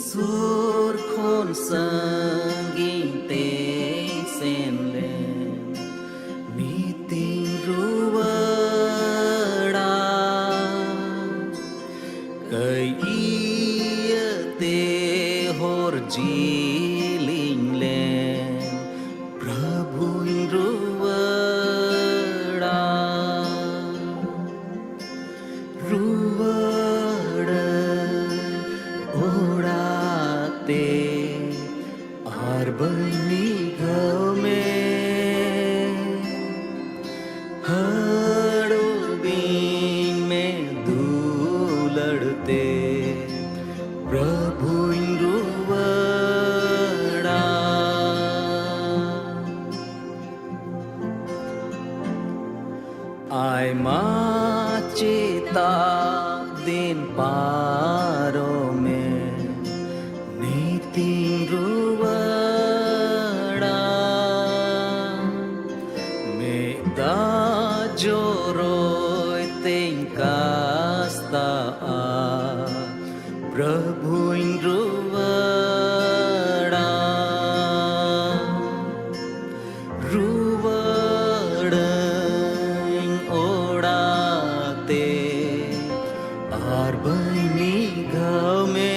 Sur khôn sangin te sen le ni ting ruwada kai ia te hor jiling le Prabhu in ruwada ruwada ओढ़ाते और बनी घाव में हड़ो बीन में धूलड़ते प्रभु इंद्रुवड़ा आय माचेता दिन पारो में Ruwada me da joroi tengkasta Prabhu Ruwada Ruwada odate aar bani ghav mein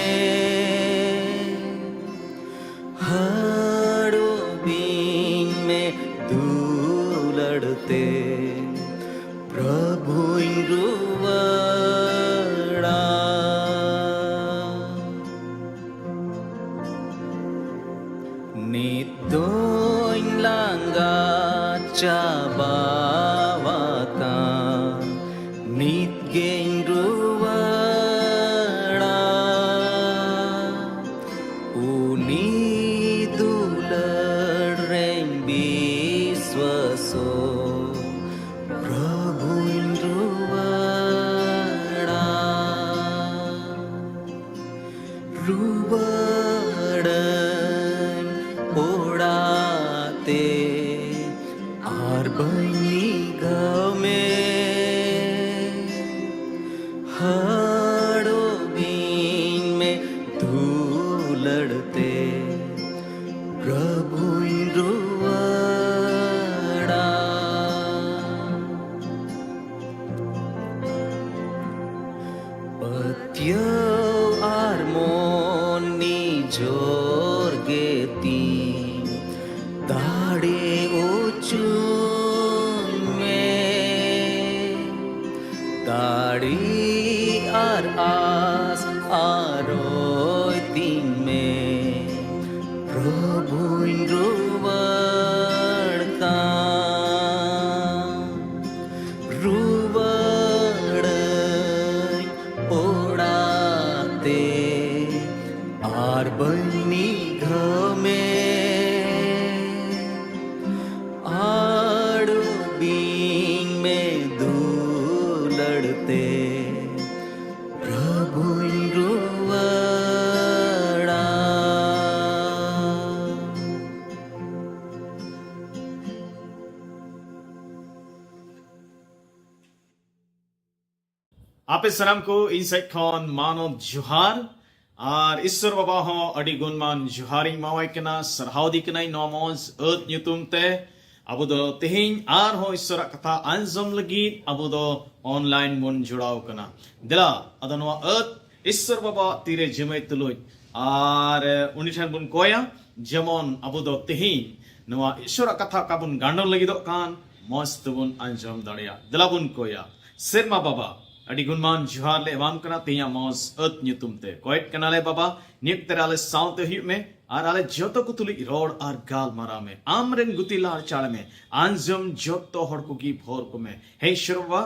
हड़ो बीन में धूलड़ते प्रभु इंद्रुवड़ा नितों लांगा चाबावाका नित गेंद्रुवड़ा uni Viswaso Prabhu Indruwada Ruwada odate aar bani घाव में हड़ो बीन में धूलड़ते प्रभु इंद्रुवड़ा पत्यो आर्मोनी जोर गेती दाड़े ओचुन में दाड़ी आर आस आरोय तीन में प्रभु इंद्रुवड़ता रुवड़ा ओढ़ाते आर बनी घाव में आड़ो बीन में धूलड़ते प्रभु इंद्रुवड़ा आपे सनम को इन सेट खन मानव जुहार और ईश्वर बाबा हो अडी गुणमान जुहारिंग मावाई कना सरहावदी कनाई नोमोज अत न्यूतुम ते अबो दो तेहिं आर हो ईश्वर कथा अंजम लगी अबो दो ऑनलाइन मुन जुड़ाव कना दिला अदनवा अत ईश्वर बाबा तीरे जिमे तुलुज और उनी ठन बुन कोया जेमन अबो दो तेहिं नवा ईश्वर कथा काबुन गांडो लगी दो कान मस्त बुन अंजम दड़िया दिला बुन कोया सिरमा बाबा अडी गुणमान जुहार ले एवाम कना तिया मौज अत न्यूतुम ते कोयट कनाले बाबा निक तेराले साउते हुई में आर आले जोतो कुतुली रोड आर गाल मारा में आमरेन गुतिला चाल में आंजम जोतो हड़को की भोर को में हे शुरवा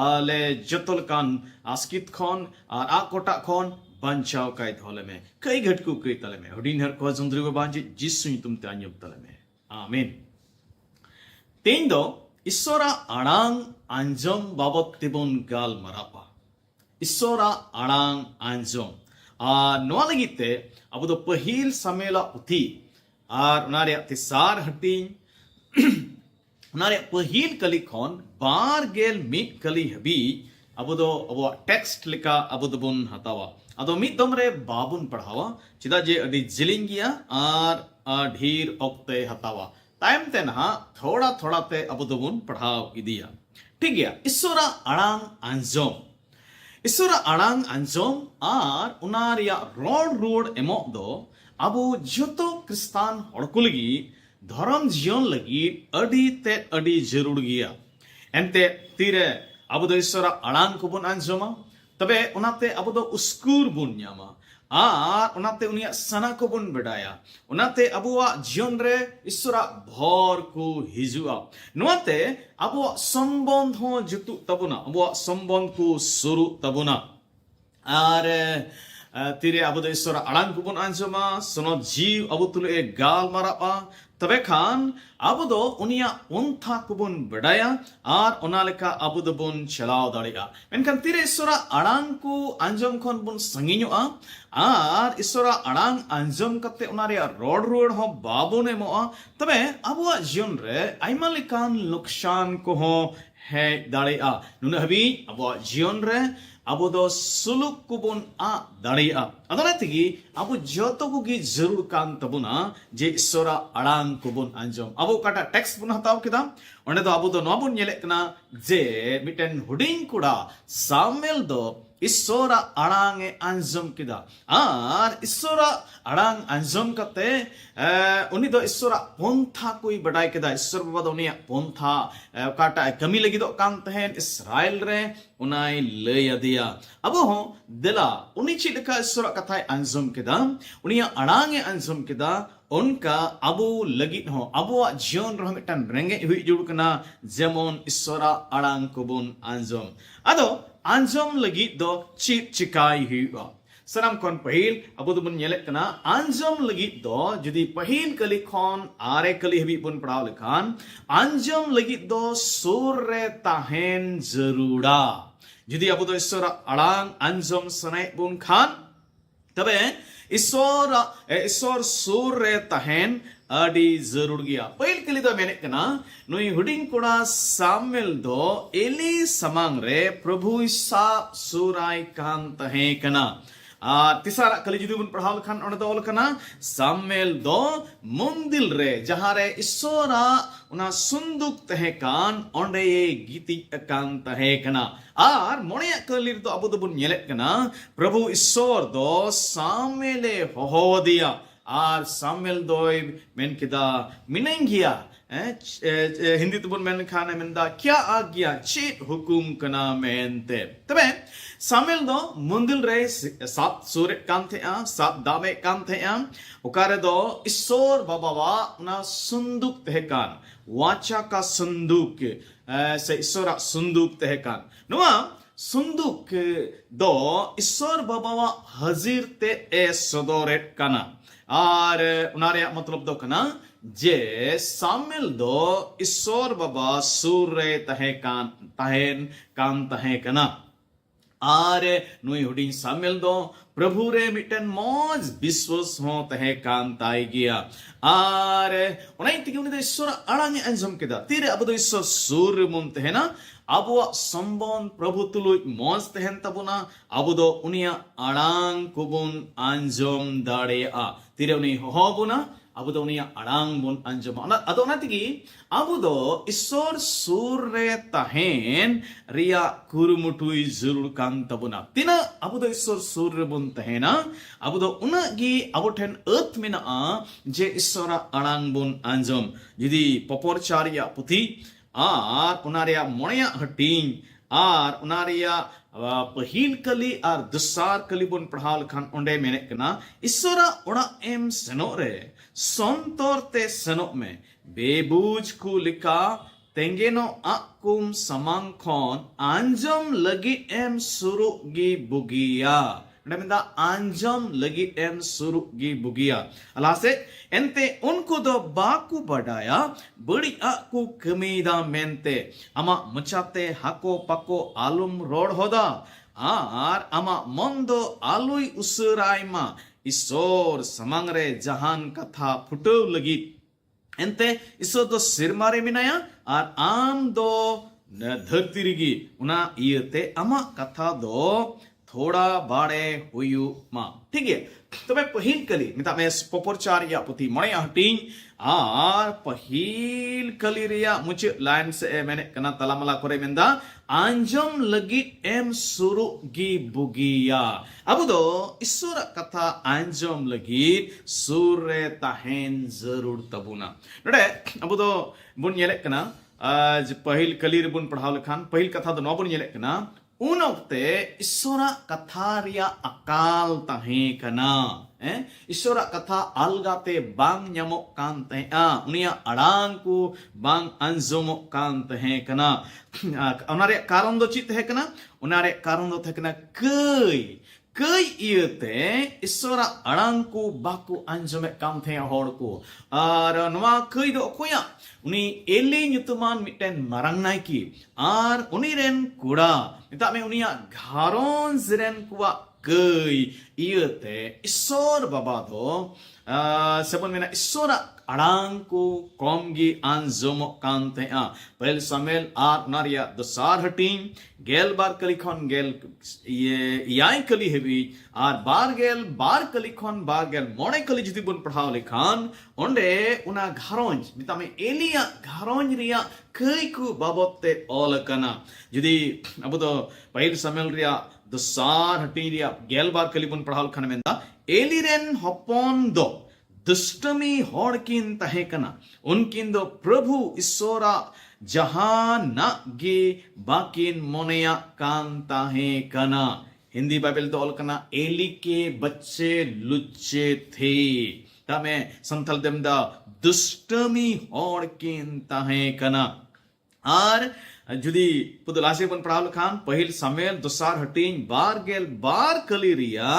आले जोतल कान आस्कित खोन आर आकोटा खोन बंचाव काय धोले में कई घटकू कई तले में हुडीन हर को जुंद्री को बांजे जिसु तुम ते अन्युब तले में आमीन तेन दो ईश्वरा आड़ांग आंजम बाबत तिबुन गाल मरापा ईश्वरा आड़ांग आंजम नोआ लगिते अब दो पहिल समेला पुथी आर नारे तिसार हटिंग नारे पहिल कली खन बार गेल मिट कली हबी अब दो टेक्स्ट लिखा अब दो बुन हतावा अदो मिद दम रे बाबुन पढ़ावा चिदा जे अडी जिलिंग गिया आर ढेर ऑक्ते हतावा तायम ते ना थोड़ा थोड़ा ते अब दोबुन पढ़ाव इदिया ठीक गया ईश्वरा अड़ांग अंजोम ईश्वरा अड़ांग अंजोम आर उनारिया रोड एमोक दो अबो जतो क्रिस्तान हड़को लगी धर्म जीवन लगी अडी ते अडी जरूर गिया एंते तीरे अब दो ईश्वरा अड़ांग को बुन अंजोमा तबे उनाते अब दो उस्कुर बुन न्यामा आर उनाते उनिया सना को बुन बेडाया उनाते अबुआ जीवन रे ईश्वरा भर को हिजुआ नुआते अबुआ संबंध हो जुतु तबुना अबुआ संबंध को सुरु तबुना आर तीरे अब दो ईश्वरा अड़ांग को बुन अंजोमा सनो जीव अब तुले गाल मारापा तबे खान अब दो उनिया उन्था कुबुन बड़ाया आर उनालेका अब दो बुन चलाव दाड़िया मेनखान तीरे ईश्वरा अड़ांग को अंजम खन बुन संगिनुआ आर ईश्वरा अड़ांग अंजम कते उनारिया रोड हो बाबुन एमोआ तबे अबुआ जीवन रे आइमा लेकान नुकसान को हो है दाड़िया नुन हबी अबुआ जीवन रे अब दो सुलुक कुबुन आ दाड़िया अदना तिगी अब जतो कुगी जरूर कान तबुना जे ईश्वरा अड़ांग कुबुन अंजम अब काटा टेक्स्ट बुन हताव किदा ओंडे दो अब दो नबुन नेले कना जे मिटेन हुडिंग कुड़ा सामेल दो ईश्वरा अड़ांग ए अंजम किदा आर ईश्वरा अड़ांग अंजम कते उनी दो ईश्वरा पंथा कोई बडाय किदा ईश्वर बाबा दो उनिया पंथा काटा कमी लगी दो कान तहेन इस्राएल रे उनाई लय दिया अब हो दिला उनी चिडका ईश्वरा कथाय अंजम किदा उनिया अड़ांग ए अंजम किदा उनका अबु लगित हो अबुआ जीवन रह मिटन रेंगे हुई जुड़ कना जेमन ईश्वरा अड़ांग कुबुन अंजम अदो अंजम लगी दो चिकाई हुआ सनम कौन पहिल अब बुन नेले कना अंजम लगी दो जदी पहिल कली खन आरे कली हबी बुन पढ़ाव लेखान अंजम लगी दो सुर रे ताहेन जरूरा जदी अब दो ईश्वरा अड़ांग अंजम सनाय बुन खान तबे ईश्वर सुर रे ताहेन अडी जरूर गया पहिल कली दो मेने कना नुई हुडिंग कुड़ा सामेल दो एली समांग रे प्रभु ईसा सुराय कान तहे कना तिसारा कली जुदी बुन पढ़ाव खान ओने दो कना सामेल दो मंदिल रे जहां रे ईश्वरा उना सुंदुक तहे कान ओंडे गीति कान तहे कना आर मोने कली दो अब दो बुन नेले कना प्रभु ईश्वर दो सामेले हो दिया आर सामेल दोय मेन किदा मिनेंगिया हिंदी तो बुन मेन खाने मेनदा क्या आज्ञा चेत हुकुम कना मेनते तबे सामेल दो मंदिल रे सात सूरत कान थे सात दामे कान थे उकारे दो ईश्वर बाबा ना संदूक तह कान वाचा का संदूक से ईश्वरा संदूक तह कान नुआ संदूक दो ईश्वर बाबा हजीर ते ए सदोरेट काना आर उनारे मतलब दो कना जे सामिल दो ईश्वर बाबा सूर रे तहे कान तहेन कान तहे कना आर नुई हुडिंग सामिल दो प्रभु रे मिटन मौज विश्वास हो तहे कान ताई गया आर उनाई तिगे उनी दो ईश्वर अड़ांग अंजम केदा तीरे अब दो ईश्वर सूर मुन तहेना अबुआ संबंध प्रभु तुलुई मौज तहेन तबुना अब दो उनिया अड़ांग कुबुन अंजम दाड़ेया तीरे उनी होबुना अब दो उनिया अड़ांग बुन अंजम अदो नातिगी अब दो ईश्वर सूर रे तहेन रिया कुरुमुटुई जरूर कान तबुना तिना अब दो ईश्वर सूर रे बुन तहेना अब दो उनागी अब ठेन अर्थ मिना जे ईश्वरा अड़ांग बुन अंजम यदि पपोरचारिया पुथी आर उनारिया मोणिया हटिंग आर उनारिया पहिल कली आर दुसार कली बुन पढ़ाव लखान ओंडे मेने कना ईश्वरा ओड़ा एम सनो रे संतोर ते सनो में बेबूज को लिखा तेंगेनो आकुम समांग खोन अंजम लगी एम सुरु गी बुगिया नमिंदा अंजम लगी एम सुरु गी बुगिया अलासे एंते उनको दो बाकु बढ़ाया बड़ी आकु कमीदा मेंते अमा मचाते हाको पको आलुम रोड होदा आर अमा मंदो आलुई उसराइमा ईश्वर समंगरे जहान कथा फुटो लगी एंते ईश्वर दो सिरमारे मिनाया आर आम दो धरती रिगी उना इयते अमा कथा दो थोड़ा बाड़े हुयु मा ठीक है तबे पहिल कली मिता में पोपोरचार या पुथी मणे हटिंग आर पहिल कली रिया मुझे लाइन से मैंने कना तलामला करे मेंदा आंजम लगी एम सुरु गी बुगिया अब दो ईश्वर कथा आंजम लगी सूर्य ताहेन जरूर तबुना नडे अब दो बुन येले कना आज पहिल कली बुन पढ़ाव लखान पहिल कथा दो नो बुन येले कना उन वक्ते ईश्वर कथा रिया अकाल ताहे कना ईश्वर कथा अलगाते बांग ᱧᱟᱢᱚᱜ कान तहे उनिया अड़ांग को बांग अंजमोग कान तहे कना उनारे कारण दो चित है कना उनारे कारण दो थे कना कई इयते ईश्वर अड़ांग को बाकु अंजमे काम थे होड़ को और नवा कई दो कोया उनी एले nyutuman मिटेन मारंग नाइकी और उनी रेन कुड़ा मिता में उनिया घारोंज रेन कुआ कई इयते ईश्वर बाबा दो sebon mena ईश्वर अड़ांग को कॉमगी आंजमो कांते पहल समेल आर नारिया दसार हटिंग गेल बार कलिखन गेल ये याय कली हेबी आर बार कलिखन बार गेल मोड़े कली जुदी बुन पढ़ाव लिखान ओंडे उना घारोंज मिता में एलिया घारोंज रिया कई को बाबते ऑल कना जुदी अब तो पहल समेल रिया दसार हटिंग रिया गेल बार कली बुन पढ़ाव लिखान मेंदा एलिरेन हपन दो दुष्टमी होड़ किन तहे कना उनकिन दो प्रभु ईश्वरा जहां ना गे बाकिन मोनेया कान तहे कना हिंदी बाइबल तो ऑल कना एली के बच्चे लुच्चे थे तमे संथल देमदा दुष्टमी होड़ किन तहे कना आर जुदी पुदलासे बन पढ़ाव खान पहिल समेल दोसार हटिंग बार कली रिया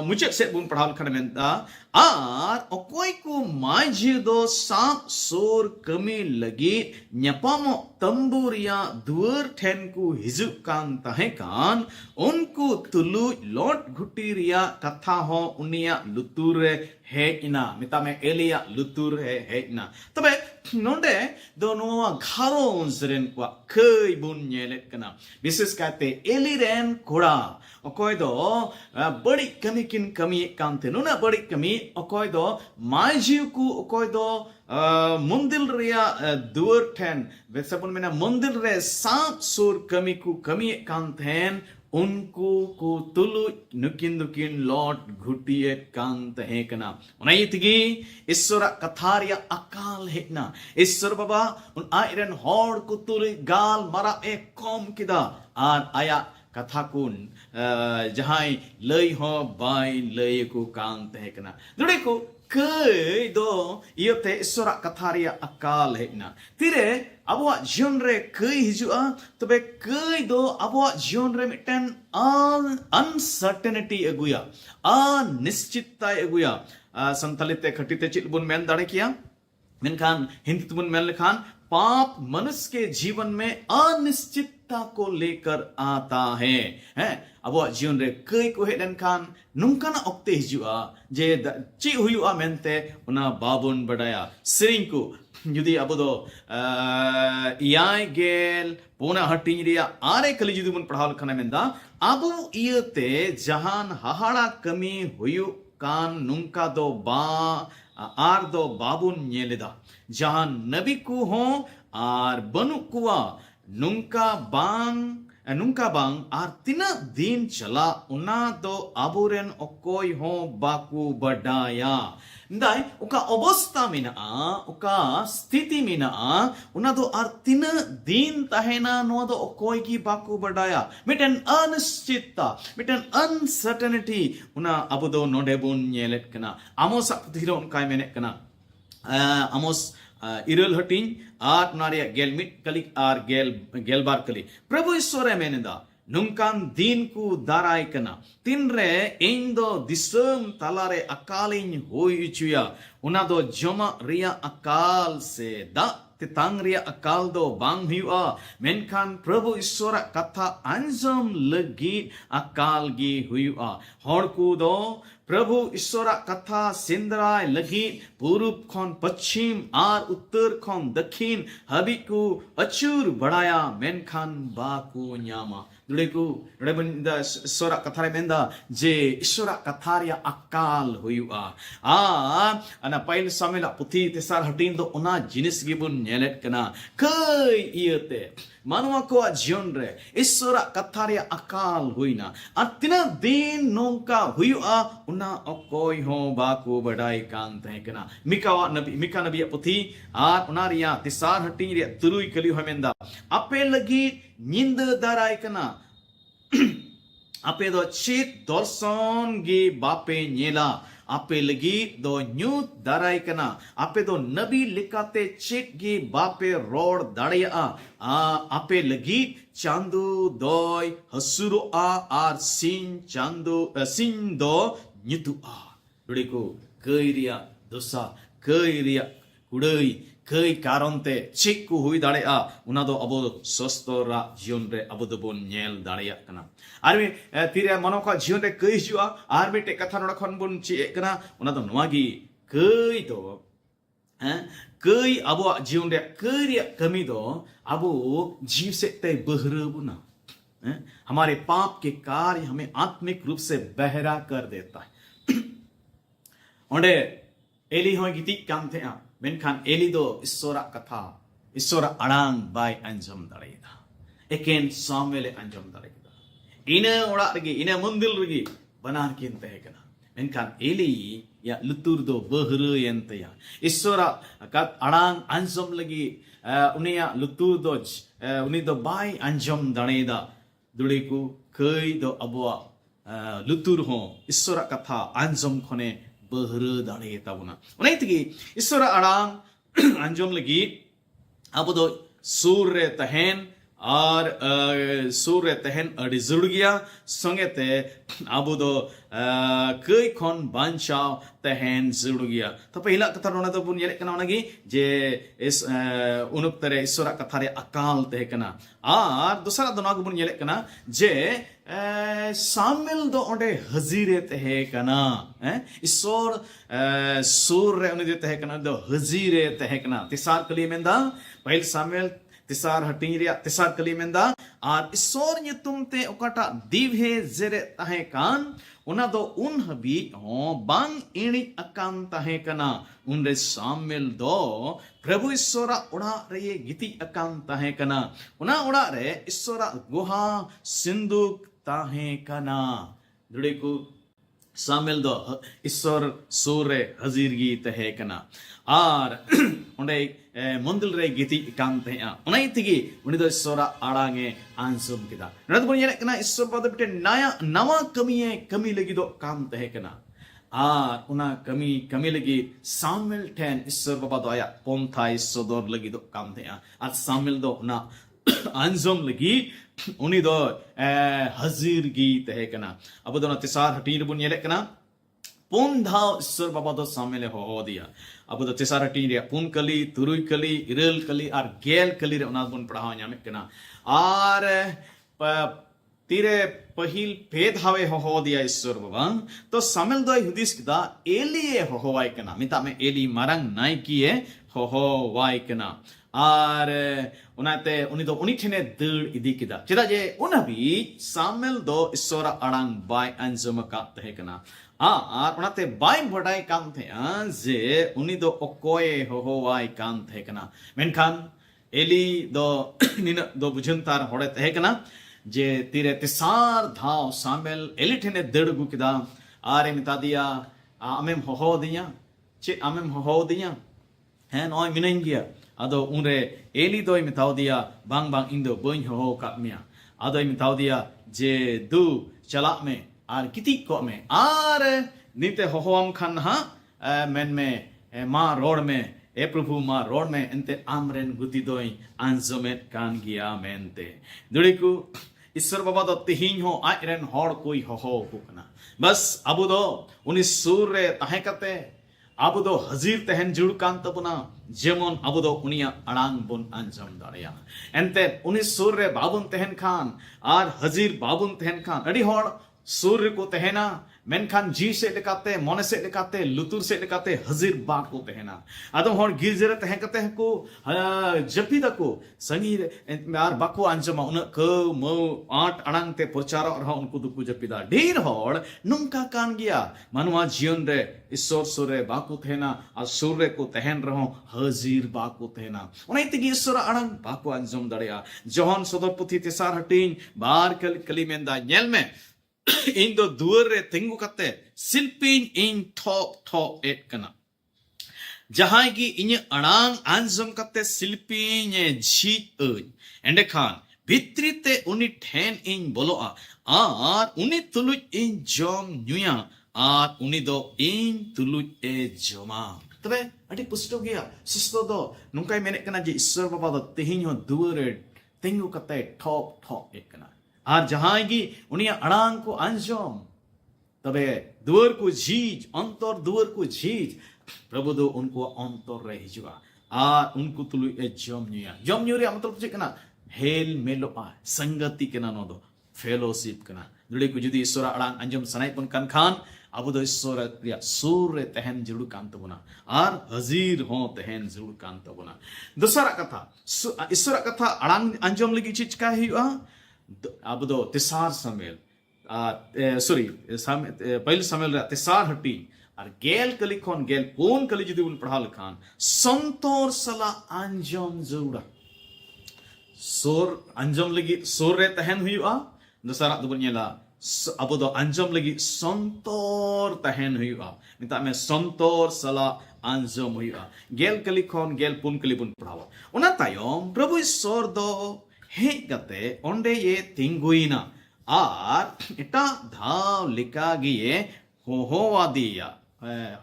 मुझे से बुन पढ़ाव खन मेंता आर ओकोई को माजी दो सांप सोर कमी लगी न्यापामो तंबूरिया दुअर ठेन को हिजु कान तहे कान उनको तुलु लौट घुटी रिया कथा हो उनिया लुतुर है इना मिता में एलिया लुतुर है इना तबे नोंडे दोनों घारों जरेन को कई बुन येले कना विशेष कहते एली रेन कोड़ा ओकोय दो बड़ी कमी किन कमी कांते नुना बड़ी कमी ओकोय दो माजिव को ओकोय दो मंदिर रिया दुअर ठेन वेसपुन मेना मंदिर रे सांप सुर कमी को कमी कांतेन उनको को तुलु नुकिन लॉट घुटिए कांत है कना उनाई तिगी ईश्वर कथारिया अकाल है ना ईश्वर बाबा उन आयरन हॉड को तुलु गाल मरा ए कॉम किदा आर आया कथा कुन जहां लय हो बाय लय को कांत है कना दुड़े को कई दो इयोते ईश्वर कथारिया अकाल है ना तिरे अबवा जीवन रे कई हिजुआ तबे कई दो अबवा जीवन रे मिटन अनसर्टेनिटी अगुया अनिश्चितता अगुया संतलिते खटिते चिल बुन मेन दाड़े किया मेनखान हिंदी बुन मेन लिखान पाप मनुष्य के जीवन में अनिश्चितता को लेकर आता है अब जीवन रे कई को हेडन खान नुंकाना ऑक्ते हिजुआ जे ची हुयुआ मेनते उना बाबुन बडाया सिरिंग को जुदी अब दो याय गेल पोना हटिंग रिया आरे कली जुदी बुन पढ़ाव खाना मेंदा अबु इयते जहान हाहाड़ा कमी हुयु कान नुंका दो बा आर दो बाबुन नेलेदा जहान नबी को हो आर बनु कुआ नुंका बांग आर तिना दिन चला उना दो आबुरेन ओकोय हो बाकू बडाया दाई उका अवस्था मिना उका स्थिति मिना उना दो आर तिना दिन तहेना नो दो ओकोय की बाकू बडाया मिटन अनिश्चितता मिटन अनसर्टेनिटी उना अबु दो नोडे बुन नेलेट कना आमोस अपुथिरो उनकाय मेने कना आमोस इरल हटिंग आर नारिया गेल मिट कली आर गेल बार कली प्रभु ईश्वर मेनेदा नुंकान दिन को दाराय कना तिन रे इन दो दिसम तलारे अकालिन होई चुया उना दो जमा रिया अकाल से दा तितांग रिया अकाल दो बांग हुआ मेनखान प्रभु ईश्वर कथा अंजम लगी अकाल गी हुआ हड़ को दो प्रभु ईश्वर कथा सेंद्राय लगी पूर्व खन पश्चिम आर उत्तर खन दक्षिण हबी को अचूर बढ़ाया मेनखान बाकू न्यामा दुड़ेकू दुड़ेबंदा ईश्वर कथा रे मेंदा जे ईश्वर कथा रे अकाल हुआ अना पाइल सामेला पुथी तेसार हटीन दो उना जिनिस गिबुन नेलेट कना कई इयते मानवा को जीवन रे ईश्वर कथा रे अकाल हुईना अतिना दिन नोंका हुआ उना अकोय हो बाको बड़ाई कान तहे कना मिका नबी पुथी आर उना रिया तेसार हटीन रे तुरुई कली हमेंदा आपे लगी नींद दाराय कना आपे दो चित दर्शन गे बापे नेला आपे लगी दो न्यूत दाराय कना आपे दो नबी लिकाते चित गे बापे रोड दाड़िया आपे लगी चांदू दोय हसुरो आर सिन चांदू सिन दो न्युतु दुड़ीको कईरिया दोसा कईरिया कुड़ई कई कारण ते चिक को हुई दाड़िया उना दो अबो सस्तरा जीवन रे अबो दो बोन नेल दाड़िया कना आर में तीरे मनो का जीवन रे कई जुआ आर में टे कथा नोड़ा खन बोन ची कना उना दो नवागी कई दो कई अबो जीवन रे कई कमी दो अबो जीव से ते बहरबुना हमारे पाप के कार्य हमें आत्मिक रूप से बहरा कर देता है ओंडे एली हो गिती काम थे मेनखान एली दो ईश्वर कथा ईश्वर अड़ांग बाय अंजम दाड़ेदा एकेन सामेले अंजम दाड़ेदा इने ओड़ा रगी इने मंदिर रगी बनार किन तहे कना मेनखान एली या लुतुर दो बहरु यंतया ईश्वर का अड़ांग अंजम लगी उनिया लुतुर दो उनी दो बाय अंजम दाड़ेदा दुड़ीकू कई दो अबुआ लुतुर हो ईश्वर कथा अंजम खने बहरु दाड़े ताबुना उनाइतगी ईश्वर अड़ांग अंजम लगी अब दो सूर्य तहन और सूर्य तहन अड़ी जुड़ गया संगे ते अब दो कई खन बांचाव तहन जुड़ गया तो पहला कथा रोना तो बुन ये कना उनगी जे इस उनुक तरे ईश्वर कथा रे अकाल तहे कना और दूसरा दोना को बुन ये कना जे सामिल दो ओंडे हजीरे तहे कना ईश्वर सूर्य उन दे तहे कना दो हजीरे तहे कना तिसार कली मेंदा पहल सामिल तिसार हटीरिया तिसार कली मेंदा और ईश्वर तुम ते ओकाटा दिवहे जेरे तहे कान उना दो उन हबी हो बांग इणी अकान तहे कना उन रे सामिल दो प्रभु ईश्वर उड़ा रे गीति अकान तहे कना उना उड़ा रे ईश्वर गुहा सिंधुक तहे कना जुड़े को सामिल दो ईश्वर सूर्य हजीरगी तहे कना और उन्हें मंदिर रे गीति कांते हैं उन्हें तिगी उन्हें दो ईश्वर आड़ांगे आंसुम किदा नरद बोल ये कना ईश्वर पद बिटे नया नवा कमी लगी दो कांते हैं कना और उना कमी लगी सामिल ठेन ईश्वर बाबा दो आया पोंथा ईश्वर दो लगी दो कांते हैं और सामिल दो उना आंसुम लगी उन्हीं दो हजीर गी तहे कना अब दो ना तिसार हटीर बुन ये कना पुन धाव ईश्वर बाबा दो सामेले हो दिया अब दो तिसार हटीर पुन कली तुरुई कली इरल कली और गेल कली रे उना बुन पढ़ाओ न्यामे कना और तीरे पहिल भेद हावे हो दिया ईश्वर बाबा तो सामेल दो हुदिस किदा एलिए हो वाई कना मिता में एली मारंग नाई किए हो वाई कना और उनाते उनी दो उनी ठेने दड़ इदी किदा चेदा जे उना भी सामेल दो ईश्वर अड़ांग बाय अंजम का तहे कना और उनाते बाय बड़ाई काम थे जे उनी दो ओकोय हो वाई काम थे कना मेनखान एली दो निन दो बुझनतार होड़े तहे कना जे तीरे तिसार धाव सामेल एली ठेने दड़ गु किदा आरे मिता दिया आमेम हो दिया चे आमेम हो दिया है नॉय मिनें गया अदो उनरे एली दोय मिताव दिया बांग बांग इंदो बन हो का मिया अदो मिताव दिया जे दू चला में आर किति को में आर नीते होम खान हा मेन में मां रोड में ए प्रभु मां रोड में एंते आमरेन गुति दोय आंजमेट कान गिया मेनते दुड़ीकू ईश्वर बाबा दो तिहिं हो आइरेन होड़ कोई हो कना बस अबु दो उनी सूर्य ताहे कते अबु दो हजीर तहन जुड़ कान तबुना जेमन अबु दो उनिया अड़ांग बुन अंजम दाड़िया एंते उनी सूर्य बाबुन तहन खान और हजीर बाबुन तहन खान अड़ी होड़ sur ko tehena menkan ji se lekate mone se lekate lutur se lekate hazir ba ko tehena adom hor gilzere tehen kate ko japida ko sangi ar bako anjama una ko mo 8 anang te porchara or unku du ku japida dir hor nungka kan gya manwa jion re issor sure bako tehena ar surre ko tehen raho hazir bako tehena onai tegi issor anang bako anjom daria johon sodor puthi tesar hatin bar kali menda nyel me in do duar re tengu kate silpin in top et kana jahan ki inye anang anjom kate silpin ye jhi ende khan bitrite uni ten in boloa ar uni tuluj in jom nyuya ar uni do in tuluj e joma tabe adi pusto gya sisto do nungkai menek kana je issor baba do tehin ho duar re tengu kate top et kana আর জাহাঁগি উনিয়া আড়াং কো আঞ্জম তবে দুয়ার কো ঝিজ অন্তর দুয়ার কো ঝিজ প্রভু দো উনকো অন্তর রে হিজুয়া আর উনকো তুলু এ জম নিয়া রে মতলব চে কেনা হেল মেলো আ संगति কেনা নো দো ফেলোশিপ কেনা দুড়ি কো যদি ঈশ্বর আড়াং আঞ্জম সানাই পন কান খান আবু দো ঈশ্বর রিয়া সুর রে তেহেন জুড়ু কান্ত বনা আর হাজির হো তেহেন জুড়ু কান্ত বনা দোসরা কথা ঈশ্বর কথা আড়াং আঞ্জম লাগি চিজ কা হিয়া अब दो तिसार समेल पहले समेल तिसार हटी और गेल कली खोन गेल कौन कली जुदी उन पढ़ा लिखान संतोर सला अंजम जरूरा सोर अंजम लगी सोर रे तहन हुई दूसरा दुबनियला अब दो अंजम लगी संतोर तहन हुई मिता में संतोर सला अंजम हुई गेल कली खोन गेल पुन कली पुन पढ़ावा उना तायम प्रभु ईश्वर दो हेज कते ओंडे ये तिंगुइना आर इटा धाव लिका गिए हो वादिया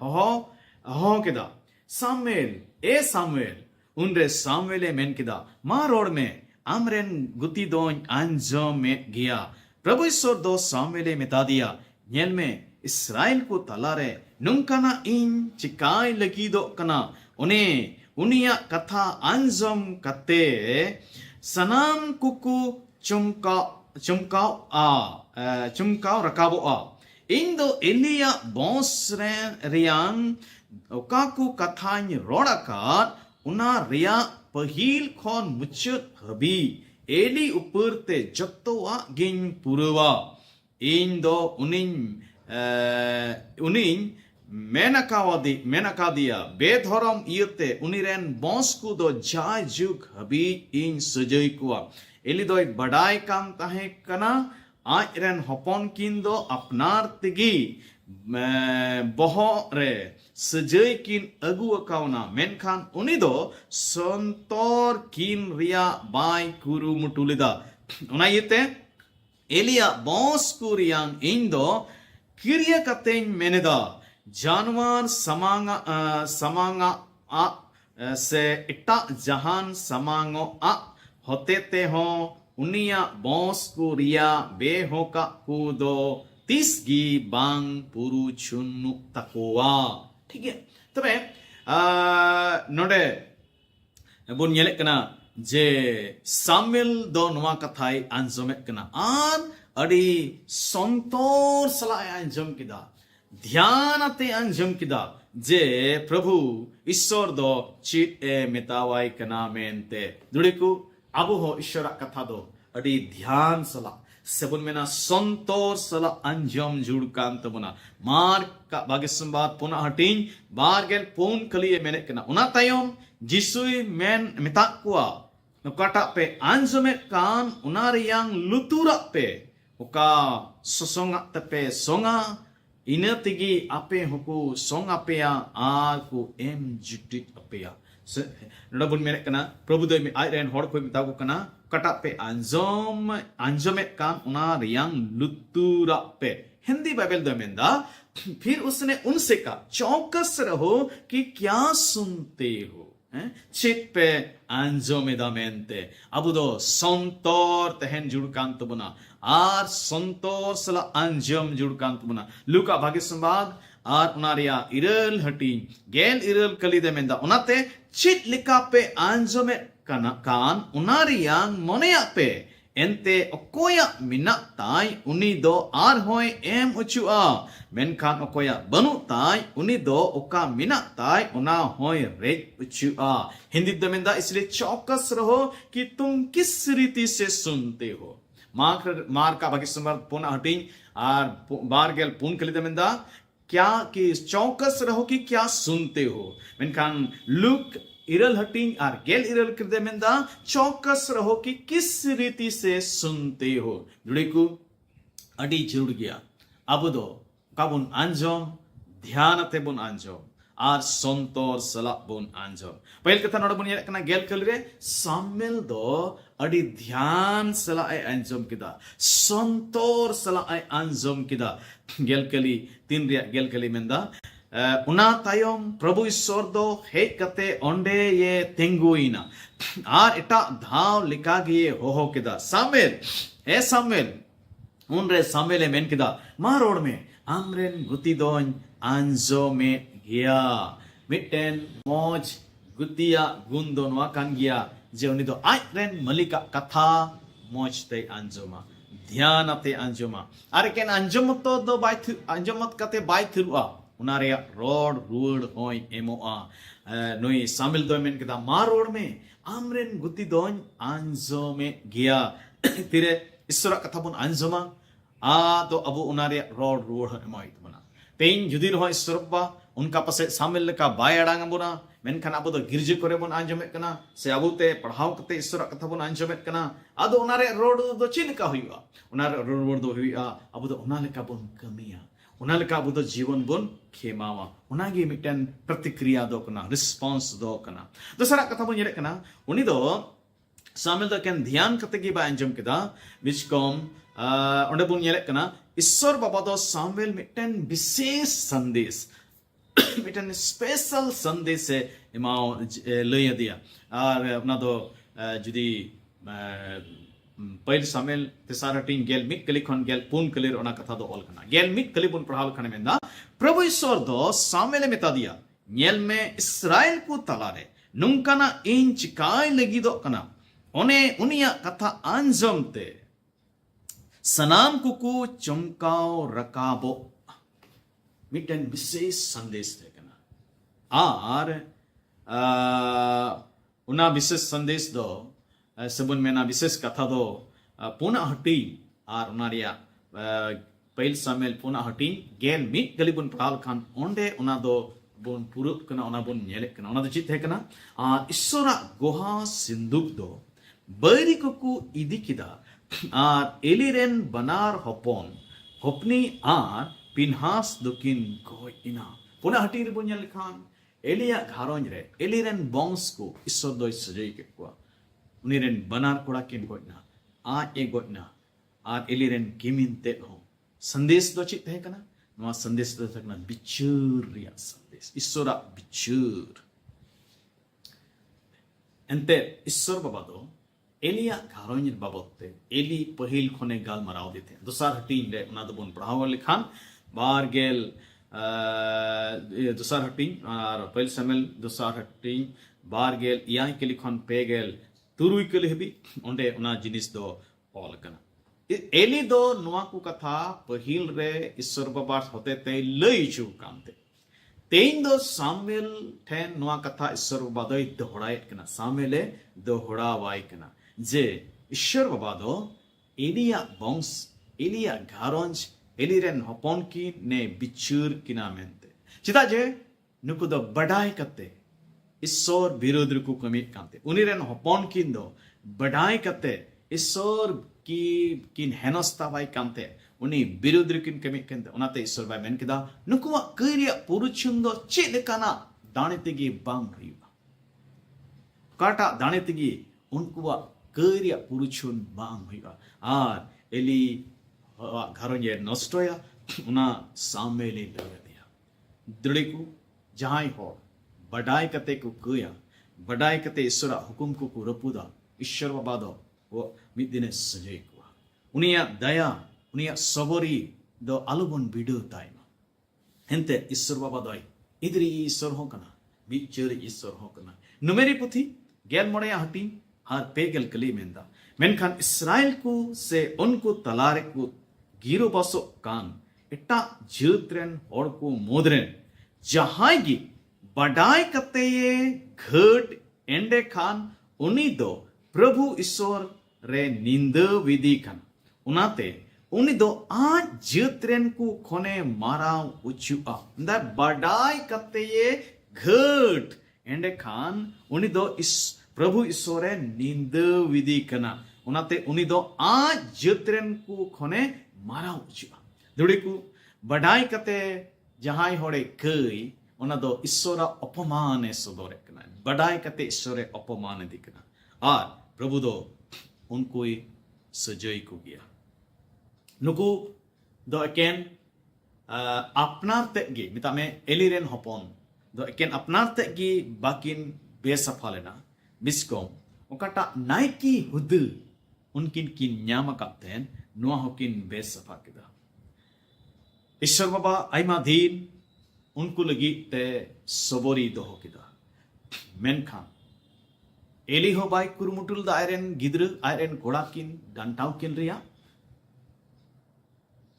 हो केदा सामुएल उनरे सामुएले मेन केदा मा रोड में आमरेन गुती दोन अंजो में गया प्रभु ईश्वर दो सामुएले मिता दिया नेल में इस्राएल को तलारे नुंकाना इन चिकाई लगी दो कना उनिया कथा अंजम कते सनाम कुकु चुमकाव रकाबो इन दो एलिया बॉस रियान ओकाकु कथाइन रोड़ाकार उना रिया पहिल खोन मुचत हबी एली ऊपर ते जत्तोआ गिन पुरवा इन दो उनिन मेनका दिया बेधरम इयते उनिरेन बॉस को दो जाय जुग हबी इन सजय कुआ एली दो बड़ाई काम ताहे कना आयरन हपन किन दो अपनार तिगी बहो रे सजय किन अगु अकावना मेनखान उनी दो संतोर किन रिया बाय कुरु मुटुलिदा उना इयते एलिया बॉस को रियान इन दो किरिया कतेन मेनेदा जानवर समांगा से इटा जहान समांगो होते ते हो उनिया बॉस को रिया बे हो का कूदो तिसगी बांग पुरु चुन्नु तकोवा ठीक है तबे नोडे बुन येले कना जे सामुएल दो नवा कथाई अंजमे कना आन अडी संतोर सलाय अंजम किदा ध्यान आते अंजम किदा जे प्रभु ईश्वर दो चित ए मितावाई कना मेनते दुड़िकु अबु हो ईश्वर कथा दो अडी ध्यान सला सेबुन मेना संतोर सला अंजम जुड़कांत बना मार का बागिसंबाद पुना हटिन बार गेल पुन कलिए मेने कना उना तायम जिसुई मेन मिता कुआ नकाटा पे अंजमे कान उना रियांग लुतुरा पे उका ससोंगा तपे सोंगा ina tigi ape huku song apea aku em jutit apea nada bun menek kana prabhu doi me airen hor koi mita ko kana kata pe anjomet kan una riang lutura पे Hindi Bible दो मेंदा फिर उसने उनसे कहा चौकस रहो कि क्या सुनते हो चित पे अंजोमेदा मेंते अब दो संतोर तहन जुड़कांत बना आर संतोर सला अंजम जुड़कांत बना लुका भाग्य संवाद आर उनारिया इरल हटी गेल इरल कली दे मेंदा उनाते चित लिका पे अंजोमे कान उनारिया मोनेया पे ente okoya minak tai uni do ar hoi em uchua menkhan okoya banu tai uni do oka minak tai una hoi rej uchua Hindi में दा इसलिए चौकस रहो कि तुम किस रीति से सुनते हो मार का बाकी सुनवार पुन हटिंग और बार गेल पुन कली दमेंदा क्या कि चौकस रहो कि क्या सुनते हो मेनखान लुक इरल हटिंग और गेल इरल कर दमेंदा चौकस रहो कि किस रीति से सुनते हो जुड़ी को अड़ी जुड़ गया अब दो काबुन अंजोम ध्यान ते बुन अंजोम और संतोर सला बुन अंजोम पहल कथा नोड़ बुन येकना गेल कलरे सामेल दो अड़ी ध्यान सला ए अंजोम किदा संतोर सला ए अंजोम किदा गेल कली तीन रिया गेल कली मेंदा उना तायम प्रभु ईश्वर दो हे कते ओंडे ये तेंगुइना और इटा धाव लिखा गिए हो किदा सामेल उन रे सामेले मेन किदा मारोड़ में आमरेन गुती दोन अंजो में गया मिटेन मौज गुतिया गुन दोनवा कान गया जे उनी दो आइरेन मलिका कथा मौज ते अंजोमा ध्यान अते अंजोमा अरे केन अंजोमत दो बाय अंजोमत कते बाय थुआ उना रे रोड रूड होय एमोआ नोई सामिल दो मेन किदा मारोड़ में आमरेन गुती दोन अंजो में गया तिरे ईश्वर कथा बुन अंजोमा आ तो अबु उना रे रोड रूड एमोय बना तेन जुदी रहो ईश्वर बा उनका पसे सामिल का बाय अड़ांग बुना मेनखान अब गिरजे करे बन आंजमेत कना से अबुते पढ़ाव कते ईश्वर कथा बन आंजमेत कना आदो उनारे रोड दो चिलका हुआ उनारे रोड दो हुआ अब उनालेका बन कमिया उनालेका अब जीवन बन खेमावा उनागे मिटन प्रतिक्रिया दो कना रिस्पांस दो कना दूसरा कथा बन येरे कना उनी दो सामिल दो केन ध्यान कते गी बा आंजम किदा बिचकम ओंडे बन येरे कना ईश्वर बाबा दो सामिल मिटन विशेष संदेश मिटन स्पेशल संदेश है इमाओ लय दिया और अपना दो जुदी पहल सामेल तेसार हटिंग गेल मिट कली खन गेल पुन कलिर ओना कथा दो ऑल कना गेल मिट कली बुन पढ़ाव खने मेंदा प्रभु ईश्वर दो सामेले मेता दिया नेल में इस्राएल को तलारे नुंकाना इन चिकाय लगी दो कना ओने उनिया कथा अंजमते सनाम कुकु चमकाओ रकाबो मिटन विशेष संदेश थे कना और उना विशेष संदेश दो सबुन मेना विशेष कथा दो पुना हटी और उनारिया पहल सामेल पुना हटी गेल मिट गली बुन पढ़ाल खान ओंडे उना दो बुन पुरुत कना उना बुन नेले कना उना दो चित है कना और ईश्वरा गोहा सिंदूक दो बैरी को इदी किदा और एलिरेन बनार हपन हपनी और पिनहास दुकिन गोइना पुना हटी रे बुन लिखान एलिया घारोंज रे एलिरेन वंश को ईश्वर दो सजई के को उनिरेन बनार कोड़ा किन गोइना आ ए गोइना आ एलिरेन किमिन ते हो संदेश दो चित है कना नवा संदेश दो तकना बिचूर रिया संदेश ईश्वरा बिचूर एंते ईश्वर बाबा दो एलिया घारोंज बाबते एली पहिल खने गाल मराव देते दूसरा हटी रे उना दो बुन पढ़ाव लिखान बार गेल दूसरा हटिंग और पहल सामेल दूसरा हटिंग बार गेल इयाय के लिखन पे गेल तुरुई के लिहबी ओंडे उना जिनिस दो ऑल कना एली दो नुआ को कथा पहिल रे ईश्वर बाबा होते ते लई छु कामते तेइन दो सामेल ठेन नुआ कथा ईश्वर बाबा दो दोहरायत कना सामेले दोहरावाय कना जे ईश्वर बाबा दो एलिया वंश एलिया घारोंज एलिरेन हपन की ने बिचूर किना मेंते चिता जे नुकु दो बडाय कते ईश्वर विरोध को कमी कांते उनिरेन हपन किन दो बडाय कते ईश्वर की किन हेनस्ता बाय कांते उनी विरोध किन कमी कांते उनाते ईश्वर बाय मेन किदा नुकुवा करिया पुरुषुन दो चेदकाना दाणे तेगी बांग हुआ काटा दाणे तेगी उनकुवा करिया पुरुषुन बांग हुआ और एली घरों ये नष्टोया उना सामेले लगा दिया दृढ़ को जहां हो बडाई कते को कया बडाई कते ईश्वरा हुकुम को रपुदा ईश्वर बादो वो मिदिने सजय को उनिया दया उनिया सबरी दो आलुबन वीडियो टाइम हेंते ईश्वर बाबा दो इधरी ईश्वर हो कना बिचर ईश्वर हो कना नुमेरी पुथी गेल मोड़े हटी और पेगल कली मेंदा मेनखान इसराइल को से उनको तलारे को गिरो बसो कान इटा जतरेन और को मोदरेन जहां गी बडाई कते ये घट एंडे खान उनी दो प्रभु ईश्वर रे निंद विधि खान उनाते उनी दो आज जतरेन को खोने मारा उचुआ दा बडाई कते ये घट एंडे खान उनी दो इस प्रभु ईश्वर रे निंद विधि कना उनाते उनी दो आज जतरेन को खोने मारा उचुआ दुड़ी को बडाई कते जहां होड़े कई उना दो ईश्वरा अपमान सदोरे कना बडाई कते ईश्वरे अपमान दिकना और प्रभु दो उनको सजई को गया नुकु दो एकेन अपनार तेगी मिता में एलिरेन हपन दो एकेन अपनार तेगी बाकिन बेसफा लेना बिस्कोम ओकाटा नाइकी हुद उनकिन किन न्यामा कातेन नुआ होकिन बेसफा किदा ईश्वर बाबा आइमा दिन उनको लगी ते सबोरी दोहो किदा मेनखान एली हो बाई कुरुमुटुल दा आयरन गिद्र आयरन कोड़ा किन डांटाव किन रिया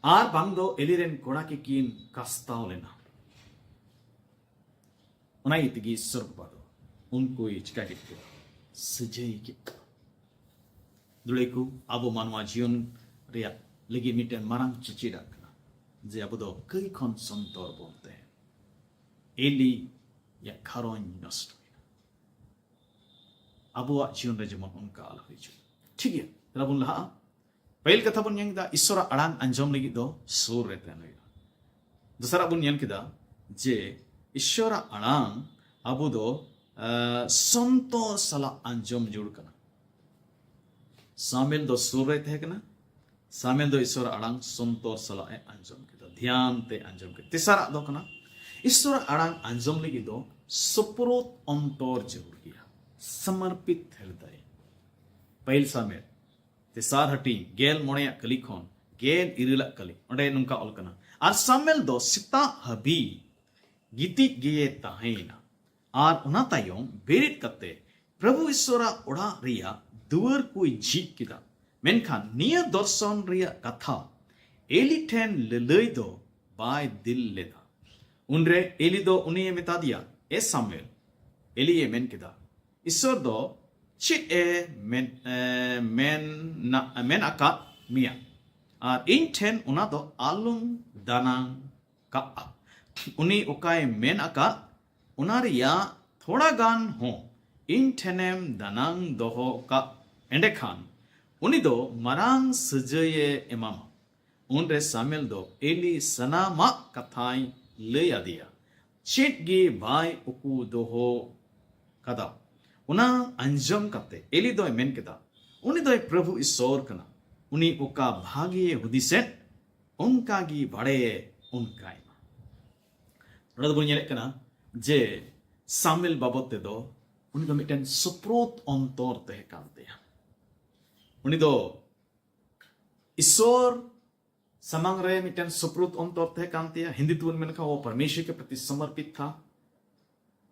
आर बांग दो एलिरेन कोड़ा के किन कास्ताव लेना उना इतगी ईश्वर बाबा दो उनको चिका के सजई के दुलेकु आबो मानवा जीवन रिया लगी मिटेन मारांग चिचिरा जे अब दो कई खन संतर बोलते हैं एली या खारों नष्ट abuak jion re jemon onka ala hiju ठीक है तेरा बुन लहा पहल कथा बुन yang da ईश्वर अड़ांग अंजम लगी दो सुर रहते हैं दूसरा बुन yang किदा जे ईश्वर अड़ांग अबु दो संतो सला अंजम जुड़ कना सामिल दो सुर रहते हैं कना सामिल दो ईश्वर अड़ांग संतो सला अंजम किदा ध्यान ते अंजम के तीसरा दो कना ईश्वर अड़ांग अंजम लगी दो सुप्रोत अंतर जरूर किया समर्पित हृदय पहल सामेल तेसार हटी गेल मोड़े कली खन गेल इरला कली ओंडे नुंका ऑल कना आर सामेल दो सिता हबी गीति गे ताहेना आर उना तायम बेरित कते प्रभु ईश्वरा ओड़ा रिया दुवर कोई झीक किदा मेनखान निया दर्शन रिया कथा एली ठेन ललई दो बाय दिल लेदा उनरे एली दो उन्हें मिता दिया ए सामेल एली ये मेन किदा ईश्वर दो चिट ए मेन आकात मिया और इन ठेन उना दो आलुम दानांग का उनी उकाय मेन आकात उना रिया थोड़ा गान हो इन ठेनेम दानांग दोहो का एंडे खान उनी दो मरांग सजये एमामा उनरे सामेल दो एली सनामा कथाई ले आदिया चिट गी भाई उकू दोहो कदा उना अंजम कते एली दोय मेन केदा उनी दोय प्रभु ईश्वर कना उनी ओका भागी हुदिसेट उनका गी बड़े उनका मा बुन येले कना जे सामिल बाबते दो उनी दो मिटेन सुप्रोत अंतर ते कांते उनी दो ईश्वर समांग रे मिटेन सुप्रोत अंतर ते कांते हिंदी तुन में लिखा वो परमेश्वर के प्रति समर्पित था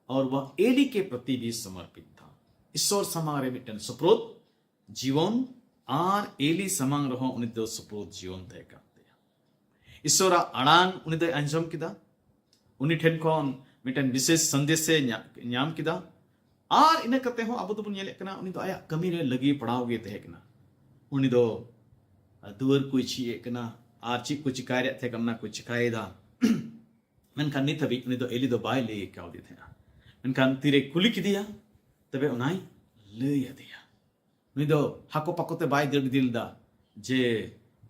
और वह एली के प्रति भी समर्पित था ईश्वर समांग रे मिटेन सुप्रोत जीवन आर एली समांग रहो उनी दो सुप्रोत जीवन ते कांते ईश्वर अड़ांग उनी दो अंजम किदा उनी ठेन कोन मिटेन विशेष संदेश से न्याम किदा आर इने कते हो अबो तो बुन येले कना उनी दो आया कमी रे लगी पड़ाव गे ते कना उनी दो दुवर कोई छिए कना आर ची को चिकाय रे थे कना को चिकायदा मेनखान नित हबी उनी दो एली दो बाय ले काव दे थे मेनखान तीरे कुली किदिया तबे उनाई ले दिया उनी दो हाको पाकोते बाय दड़ दिलदा जे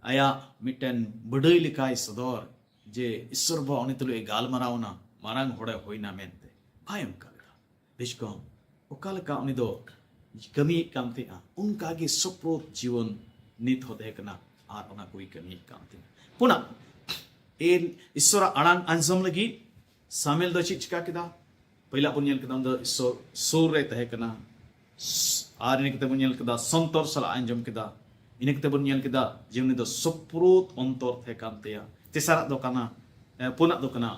आया मिटेन बडई लिकाय सदर जे ईश्वर बा उनी तुलो ए गाल मरावना मारांग होड़े होइना मेनते भाई उनका बिस्कम ओकालका उनी दो कमी कामते उनका गे सुप्रोत जीवन नित होते कना आर उना कोई कमी कामते पुना ए ईश्वर अड़ांग अंजम लगी सामिल दो चिका किदा पहला बुनियल किदा दो ईश्वर सुर रे तहे कना आर इने किता बुनियल किदा संतर सला अंजम किदा इने किता बुनियल किदा जीवन दो सुप्रोत अंतर थे कामते तेसारा दो कना पुना दो कना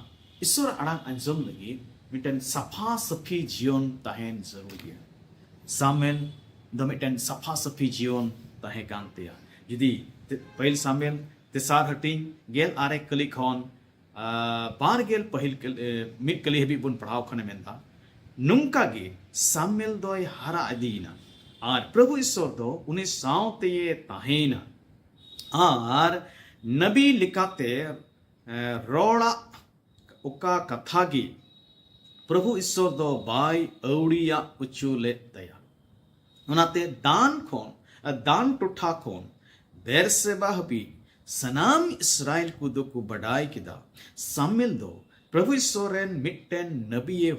ईश्वर अड़ांग अंजम लगी मिटेन सफा सफी जीवन ताहेन जरूरी है सामेल द मिटेन सफा सफी जीवन tahe kantia jadi pahil samel tesar hating gel are kali khon par gel pahil mid kali habi bun padhaw khane menta nungka ge samel doi hara adina ar prabhu ishwar do uni saute ye tahena ar nabi likate roda uka katha gi प्रभु ईश्वर दो by अवड़िया उचुले दया उनाते दान टुठा खोन बेर से बाहबी सनाम इस्राएल को दो को बढ़ाई किदा सामिल दो प्रभु ईश्वरन मिट्टन नबीये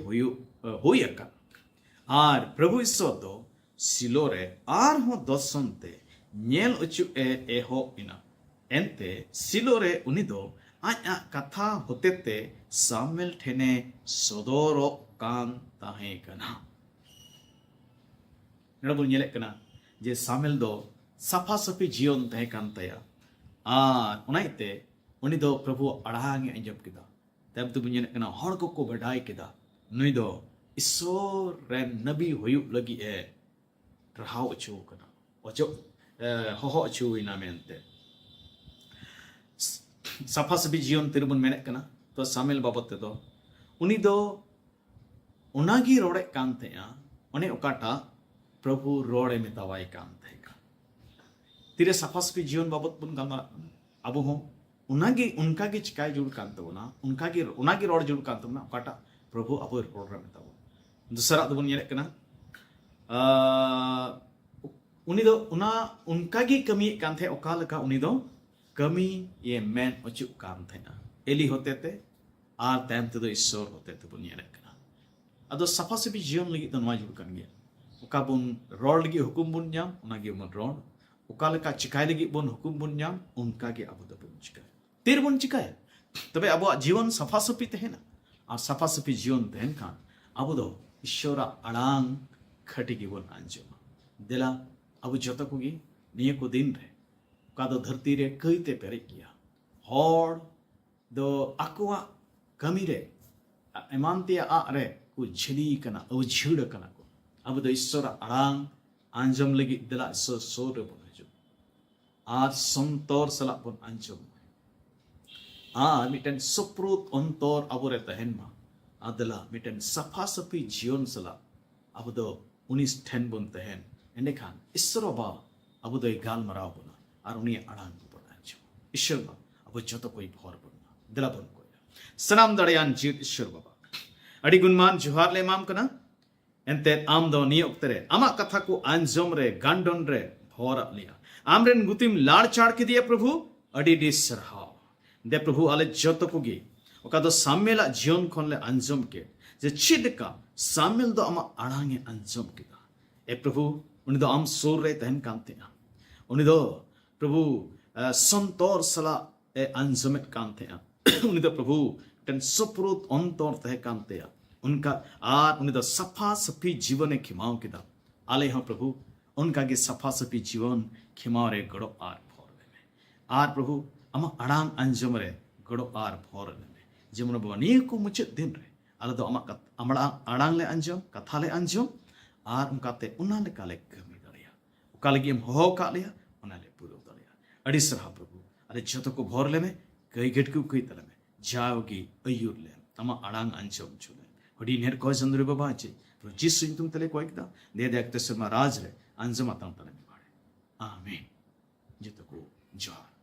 होयका आर प्रभु ईश्वर दो सिलोरे आर हो दोसंते नेल उचु ए हो इना एंते सिलोरे उनी दो आया कथा होते ते सामिल ठेने सोदोरो कान ताहे कना नरबुन येले कना जे सामिल दो सफा सफी जीवन तहे कान तया आर उनाइते उनी दो प्रभु अड़ांगे अंजब किदा तब तो बुन येले कना हर को बढ़ाई किदा नुई दो ईश्वर रे नबी होयु लगी ए रहाव अचु कना ओजो हो अचु इना मेनते सफा सफी जीवन तिरुबन मेने कना तो सामिल बाबत ते दो उनी दो उनागी रोड़े कान थे उन्हें ओकाटा प्रभु रोड़े मेतावाई कान थे तिरे सफा सफी जीवन बाबत बुन गामा अब हो उनका की चिकाई जुड़ कान तो ना उनागी रोड़ जुड़ कान तो ना ओकाटा प्रभु अब रोड़े मेतावा दूसरा तो बुन ये कना उनी दो उनका की कमी कान थे ओकाल का उनी दो कमी ये मैन उचुक काम थे ना एली होते थे आर तैम ते दो ईश्वर होते थे बुन ये कना अदो सफा से भी जीवन लगी तो नवा जुड़ कर गया उका बुन रोड लगी हुकुम बुन जाम उनागी उमन रोड उका लका चिकाई लगी बुन हुकुम बुन जाम उनका के अब तो बुन चिकाय तेर बुन चिकाय तबे अब जीवन सफा सफी थे ना और सफा सफी जीवन थे खान अब दो ईश्वर अड़ांग खटी की बुन अंजम दिला अब जोता को गी निये को दिन रे का दो धरती रे कईते पेरे किया हॉर दो अकुआ कमी रे एमानते आ रे को झली कना ओ झुड़ कना को अब दो ईश्वर अड़ांग अंजम लगी दिला ईश्वर सोर बन जो आज संतोर सला बन अंजम मिटन सुप्रुत अंतोर अब रे तहनमा आदला मिटन सफा सफी जीवन सला अब दो 19 ठेन बन तहन एंडे खान ईश्वर बा अब दो गाल मराव बना और उन्हें अड़ान को बना जो ईश्वर बा अब जो कोई भोर बनना दिला बन को सनाम दड़यान जीत ईश्वर बाबा अड़ी गुणमान जुहार ले माम कना एंते आम दो निय उक्तरे आमा कथा को अंजम रे गांडोन रे भोर लिया आमरेन गुतिम लाड़ चाड़ के दिया प्रभु अड़ी डी सरहाव दे प्रभु आले जोतो को गी ओका दो सामेला जीवन खोन ले अंजम के जे चिद का सामेल दो आमा अड़ांगे अंजम के ए प्रभु उन्हें दो आम सोर रे तहन कांते ना उन्हें दो प्रभु संतोर सला ए अंजमेट कांते ना उन्हें दो प्रभु टन सुप्रुत अंतोर तह कांते ना उनका आर उन्हें दो सफा सफी जीवन ए खिमाओ के दा आले हम प्रभु उनका के सफा सफी जीवन खिमाओ रे गड़ो आर भोर ले आर प्रभु अमा अड़ांग अंजम रे गड़ो आर भोर ले जेमन बनी को मुचे दिन रे आले दो अमा अड़ांग ले अंजम कथा ले अंजम आर उनका ते उना ले काले कमी दड़िया उका लगी हम हो का लिया उना ले पूरो दड़िया अड़ी सरहा प्रभु अरे जतो को भोर ले में कई गट को कई तले में जाओगी अयुर ले अमा अड़ांग अंजम चुले हडी नेर को जंदरे बाबा चे pro jisu tuम तले को एकदा दे दे एकते समा राज रे अंजम आतम तले में बाड़े आमीन जतो को जोहार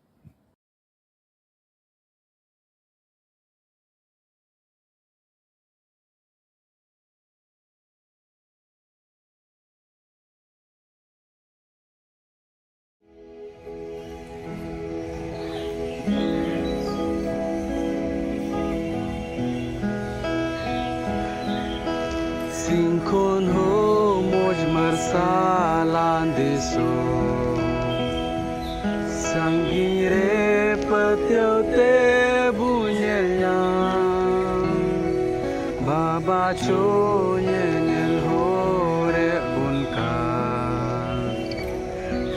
Sinkon ho moj marsalan deso Sangire patyo te bunyelyam Baba cho nyenyel ho re bunka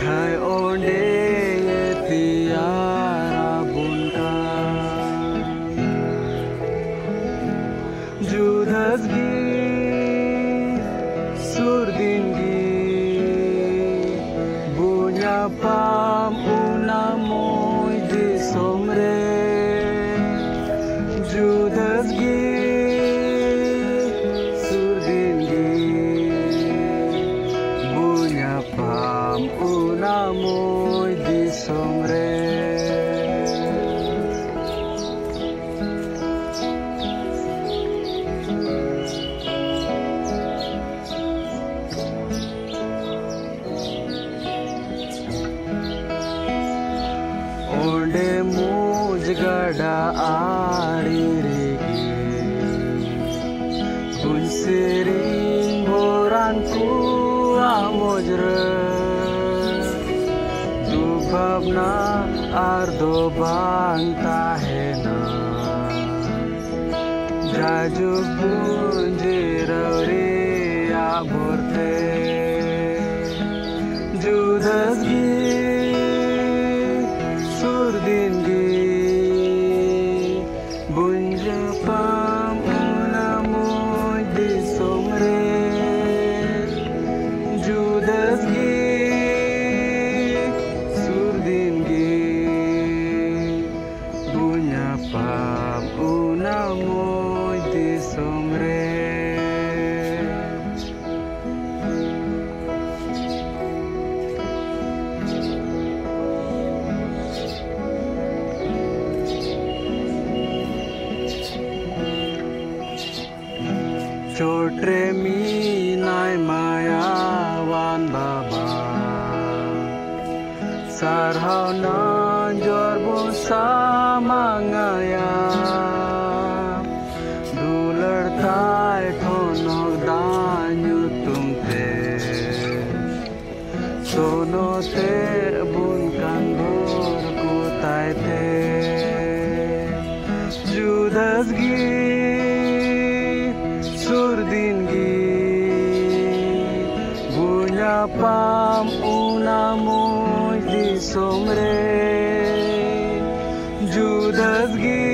Thai onde ye tiara bunka Judas gi Surdingi Bunya gada aririgi Bunsiring boranku amojre Dubabna ardo bantahena Jajuk bunjirauri aborte Judas gi surdingi bunjapam unamoy di somre Judas gi surdingi bunyapam unamoy di somre Chotre minay mayawan baba Sarhaw na jorbo sa mangaya Dular tay thonog danyo tumte Sono te bun kanbor kutay te Judas gi surdingi bunyapam unamoy di somre Judas gi